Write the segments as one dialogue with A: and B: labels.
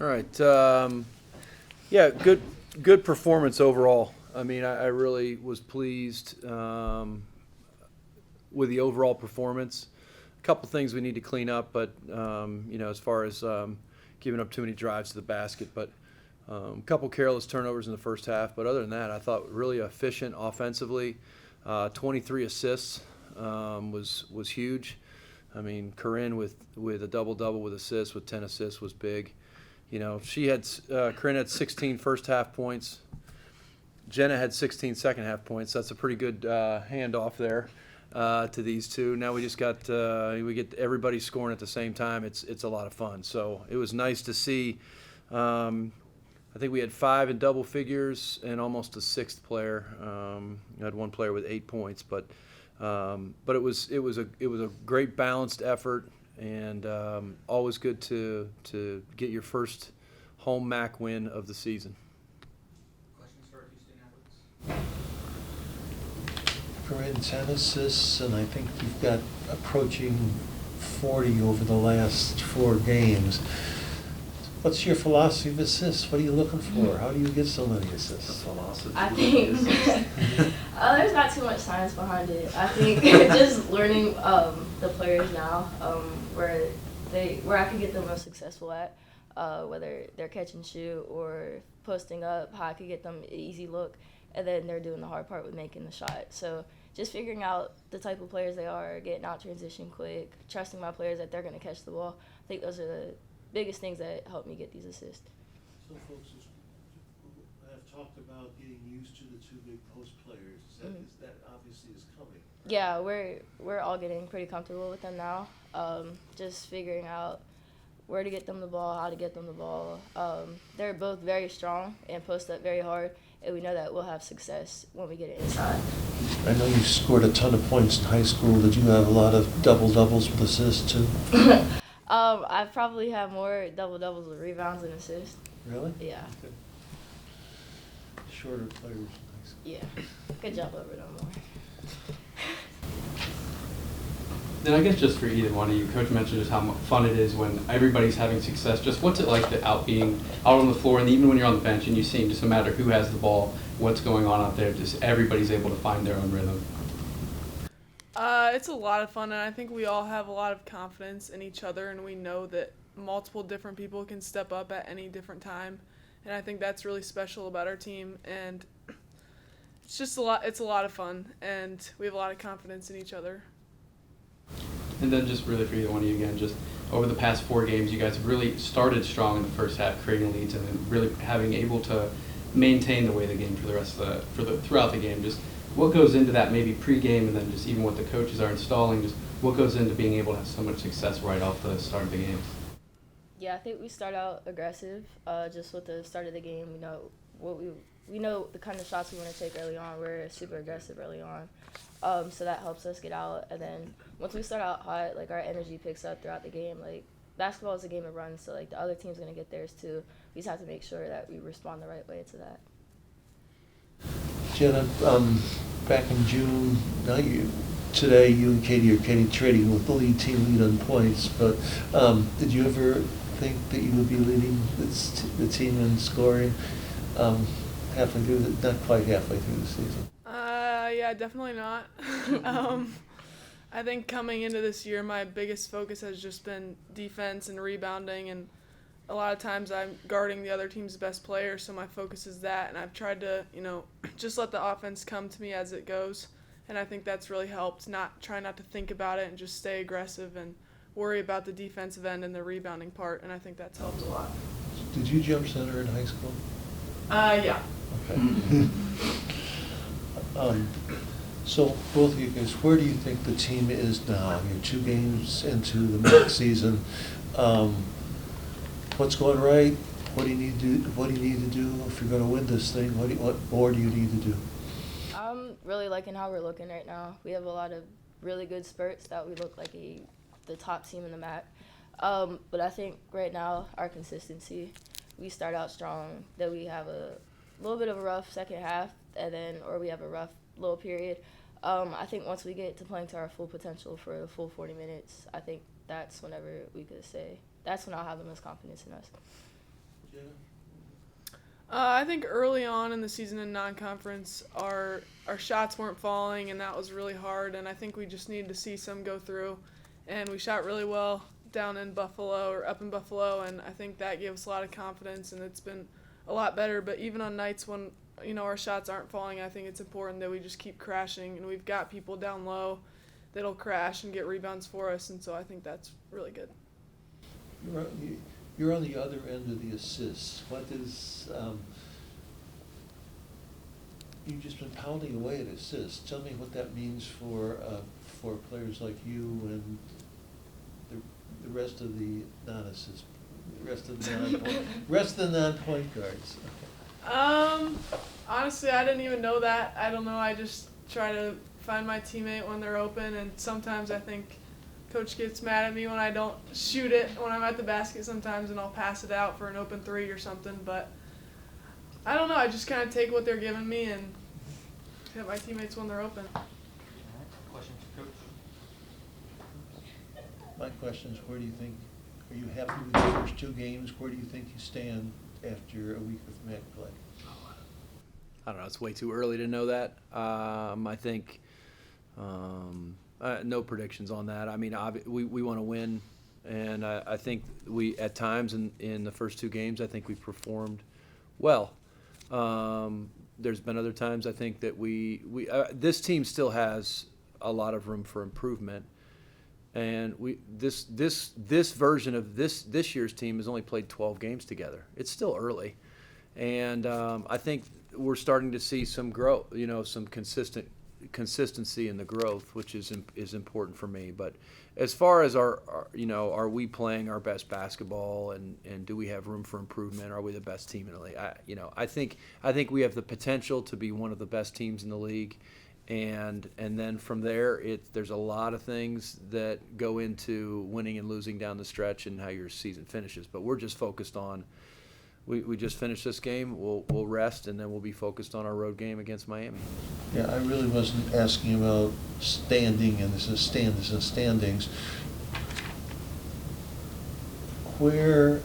A: All right. Yeah, good performance overall. I mean, I really was pleased with the overall performance. A couple things we need to clean up, but as far as giving up too many drives to the basket, but a couple careless turnovers in the first half. But other than that, I thought really efficient offensively. 23 assists was huge. I mean, Corynne with a double-double with assists, with 10 assists was big. Corynne had 16 first half points. Jenna had 16 second half points. That's a pretty good handoff there to these two. Now we just got we get everybody scoring at the same time. It's a lot of fun. So it was nice to see. I think we had 5 in double figures and almost a sixth player. We had one player with 8 points, but it was a great balanced effort, and always good to get your first home MAC win of the season.
B: Questions for our Houston athletes?
C: Corynne, 10 assists, and I think you've got approaching 40 over the last 4 games. What's your philosophy of assists? What are you looking for? How do you get so many assists?
D: I think there's not too much science behind it. I think just learning the players now, where I can get them most successful at, whether they're catch and shoot or posting up, how I could get them an easy look, and then they're doing the hard part with making the shot. So just figuring out the type of players they are, getting out transition quick, trusting my players that they're going to catch the ball. I think those are the biggest things that help me get these assists.
C: So folks have talked about getting used to the 2 big post players. Is that obviously is coming? Right?
D: Yeah, we're all getting pretty comfortable with them now. Just figuring out where to get them the ball, how to get them the ball. They're both very strong and post up very hard, and we know that we'll have success when we get it inside.
C: I know you scored a ton of points in high school. Did you have a lot of double-doubles with assists too?
D: I probably have more double-doubles with rebounds and assists.
C: Really?
D: Yeah.
C: Good. Shorter players in high school.
D: Yeah. Good jump over them more.
B: Then I guess just for either one of you, Coach mentioned just how fun it is when everybody's having success. Just what's it like being out on the floor, and even when you're on the bench and you see just no matter who has the ball, what's going on out there, just everybody's able to find their own rhythm.
E: It's a lot of fun, and I think we all have a lot of confidence in each other, and we know that multiple different people can step up at any different time, and I think that's really special about our team, and it's just it's a lot of fun, and we have a lot of confidence in each other.
B: And then just really for either one of you again, just over the past 4 games, you guys have really started strong in the first half, creating leads, and then really having able to maintain the way of the game for the rest of throughout the game. Just what goes into that, maybe pregame, and then just even what the coaches are installing, just what goes into being able to have so much success right off the start of the game?
D: Yeah, I think we start out aggressive. Just with the start of the game, we know the kind of shots we want to take early on. We're super aggressive early on, so that helps us get out. And then once we start out hot, our energy picks up throughout the game. Basketball is a game of runs, so the other team's gonna get theirs too. We just have to make sure that we respond the right way to that.
C: Jenna, back in June, today you and Katie are trading with the team lead on points, but did you ever think that you would be leading the team in scoring not quite halfway through the season?
E: Yeah, definitely not. I think coming into this year, my biggest focus has just been defense and rebounding, and a lot of times I'm guarding the other team's best player, so my focus is that, and I've tried to, just let the offense come to me as it goes, and I think that's really helped, try not to think about it and just stay aggressive and worry about the defensive end and the rebounding part, and I think that's helped a lot.
C: Did you jump center in high school?
E: Yeah.
C: Okay. So both of you guys, where do you think the team is now? You're 2 games into the MAC season. What's going right? What do you need to do if you're going to win this thing? What more do you need to do?
D: I'm really liking how we're looking right now. We have a lot of really good spurts that we look like the top team in the MAC. But I think right now our consistency, we start out strong, then we have a little bit of a rough second half, or we have a rough little period. I think once we get to playing to our full potential for the full 40 minutes, I think that's whenever we could say, that's when I'll have the most confidence in us.
C: Jenna?
E: I think early on in the season in non-conference, our shots weren't falling, and that was really hard. And I think we just needed to see some go through. And we shot really well down in Buffalo or up in Buffalo, and I think that gave us a lot of confidence. And it's been a lot better. But even on nights when our shots aren't falling, I think it's important that we just keep crashing. And we've got people down low that'll crash and get rebounds for us, and so I think that's really good.
C: You're on the other end of the assists. What is you've just been pounding away at assists. Tell me what that means for players like you and the rest of the non-assist, rest of the non-point guards.
E: Honestly, I didn't even know that. I don't know. I just try to find my teammate when they're open, and sometimes I think Coach gets mad at me when I don't shoot it when I'm at the basket sometimes, and I'll pass it out for an open three or something. But I don't know. I just kind of take what they're giving me and hit my teammates when they're open.
B: All right. Questions for Coach?
C: My question is, where do you think, are you happy with the first two games? Where do you think you stand after a week of MAC play?
A: I don't know. It's way too early to know that. I think no predictions on that. I mean, we want to win, and I think we at times in the first two games, I think we performed well. There's been other times I think that this team still has a lot of room for improvement, and this version of this year's team has only played 12 games together. It's still early, and I think we're starting to see some growth, some consistency in the growth, which is important for me. But as far as are we playing our best basketball, and do we have room for improvement? Are we the best team in the league? I think we have the potential to be one of the best teams in the league, and then from there, there's a lot of things that go into winning and losing down the stretch and how your season finishes. But we're just focused on. We just finished this game. We'll rest, and then we'll be focused on our road game against Miami.
C: Yeah, I really wasn't asking about standing, and this is standings. Where,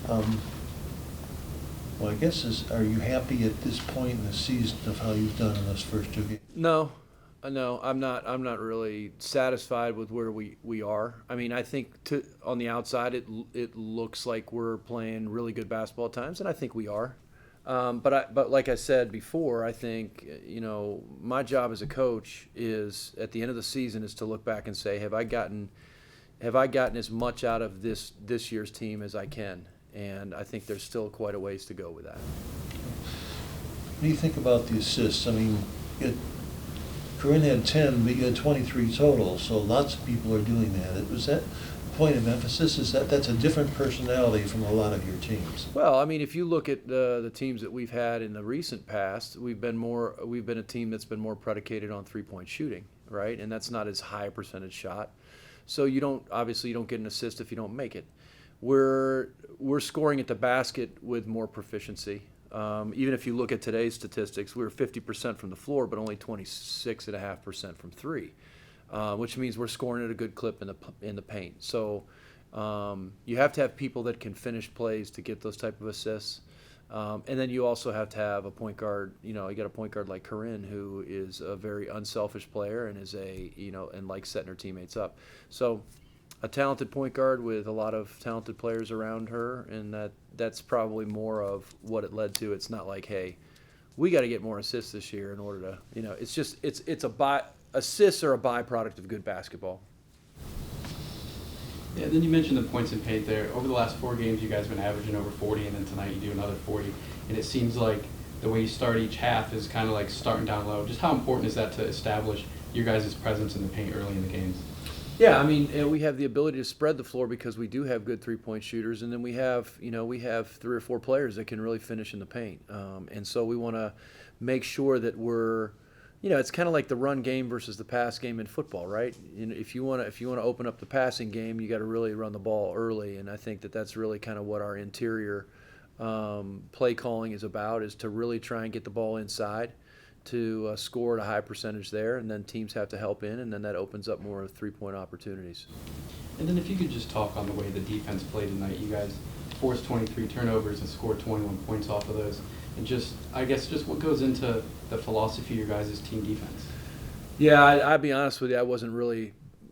C: well, I guess are you happy at this point in the season of how you've done in those first two games?
A: No, I'm not really satisfied with where we are. I mean, I think on the outside it looks like we're playing really good basketball at times, and I think we are. But like I said before, I think my job as a coach is at the end of the season is to look back and say, have I gotten as much out of this year's team as I can? And I think there's still quite a ways to go with that.
C: What do you think about the assists? I mean, Corynne had 10, but you had 23 total, so lots of people are doing that. Was that a point of emphasis? Is that's a different personality from a lot of your teams?
A: Well, I mean, if you look at the teams that we've had in the recent past, we've been a team that's been more predicated on three-point shooting, right? And that's not as high a percentage shot. So you don't get an assist if you don't make it. We're scoring at the basket with more proficiency. Even if you look at today's statistics, we were 50% from the floor, but only 26.5% from three, which means we're scoring at a good clip in the paint. So you have to have people that can finish plays to get those type of assists, and then you also have to have a point guard. You got a point guard like Corynne, who is a very unselfish player and is and likes setting her teammates up. So a talented point guard with a lot of talented players around her, and that's probably more of what it led to. It's not like, hey, we got to get more assists this year in order to, it's just assists are a byproduct of good basketball.
B: Yeah, then you mentioned the points in paint there. Over the last 4 games, you guys have been averaging over 40, and then tonight you do another 40. And it seems like the way you start each half is kind of like starting down low. Just how important is that to establish your guys' presence in the paint early in the games?
A: Yeah, I mean, we have the ability to spread the floor because we do have good three-point shooters, and then we have 3 or 4 players that can really finish in the paint, and so we want to make sure that we're, it's kind of like the run game versus the pass game in football, right? If you want to open up the passing game, you got to really run the ball early, and I think that's really kind of what our interior play calling is about, is to really try and get the ball inside, to score at a high percentage there, and then teams have to help in, and then that opens up more 3-point opportunities.
B: And then if you could just talk on the way the defense played tonight. You guys forced 23 turnovers and scored 21 points off of those. And just, I guess, just what goes into the philosophy of your guys' team defense?
A: Yeah, I'll be honest with you.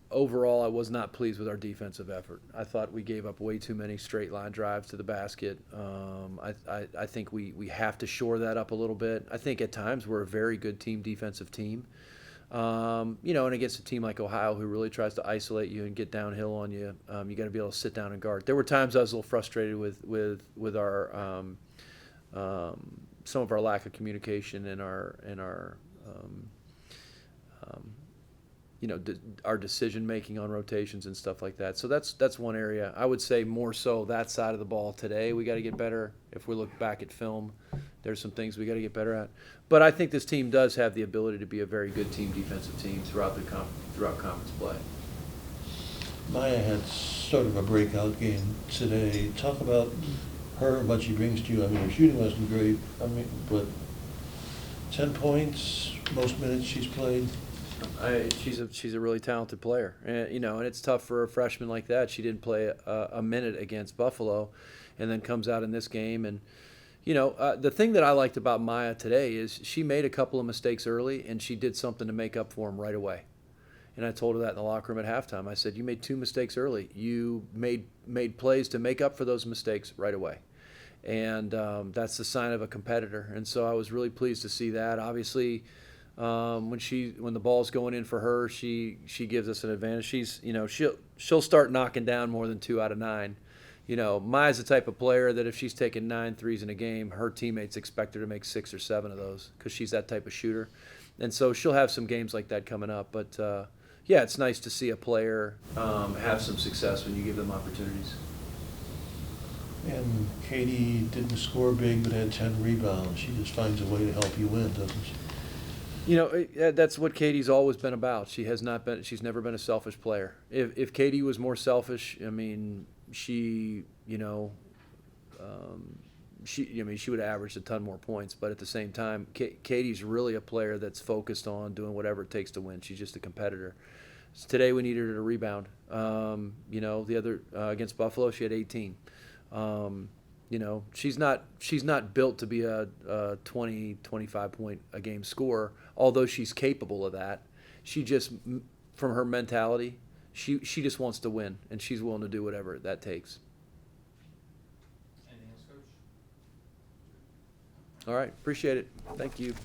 A: Overall, I was not pleased with our defensive effort. I thought we gave up way too many straight line drives to the basket. I think we have to shore that up a little bit. I think at times we're a very good defensive team. And against a team like Ohio who really tries to isolate you and get downhill on you, you got to be able to sit down and guard. There were times I was a little frustrated with our some of our lack of communication and our our decision making on rotations and stuff like that. So that's one area. I would say more so that side of the ball today. We got to get better. If we look back at film, there's some things we got to get better at. But I think this team does have the ability to be a very good defensive team throughout conference play.
C: Maya had sort of a breakout game today. Talk about her and what she brings to you. I mean, her shooting wasn't great. But 10 points, most minutes she's played.
A: She's a really talented player, and it's tough for a freshman like that. She didn't play a minute against Buffalo, and then comes out in this game. And the thing that I liked about Maya today is she made a couple of mistakes early, and she did something to make up for them right away. And I told her that in the locker room at halftime. I said, "You made 2 mistakes early. You made plays to make up for those mistakes right away." And that's the sign of a competitor. And so I was really pleased to see that. Obviously, when the ball's going in for her, she gives us an advantage. She'll start knocking down more than 2 out of 9. Maya's the type of player that if she's taking 9 threes in a game, her teammates expect her to make 6 or 7 of those because she's that type of shooter. And so she'll have some games like that coming up. But yeah, it's nice to see a player have some success when you give them opportunities.
C: And Katie didn't score big, but had 10 rebounds. She just finds a way to help you win, doesn't she?
A: That's what Katie's always been about. She's never been a selfish player. If Katie was more selfish, she would have averaged a ton more points. But at the same time, Katie's really a player that's focused on doing whatever it takes to win. She's just a competitor. So today we needed her to rebound. The other against Buffalo, she had 18. She's not built to be a 20, 25 point a game scorer, although she's capable of that. She just, from her mentality, she just wants to win, and she's willing to do whatever that takes.
B: Anything else, Coach?
A: All right, appreciate it. Thank you.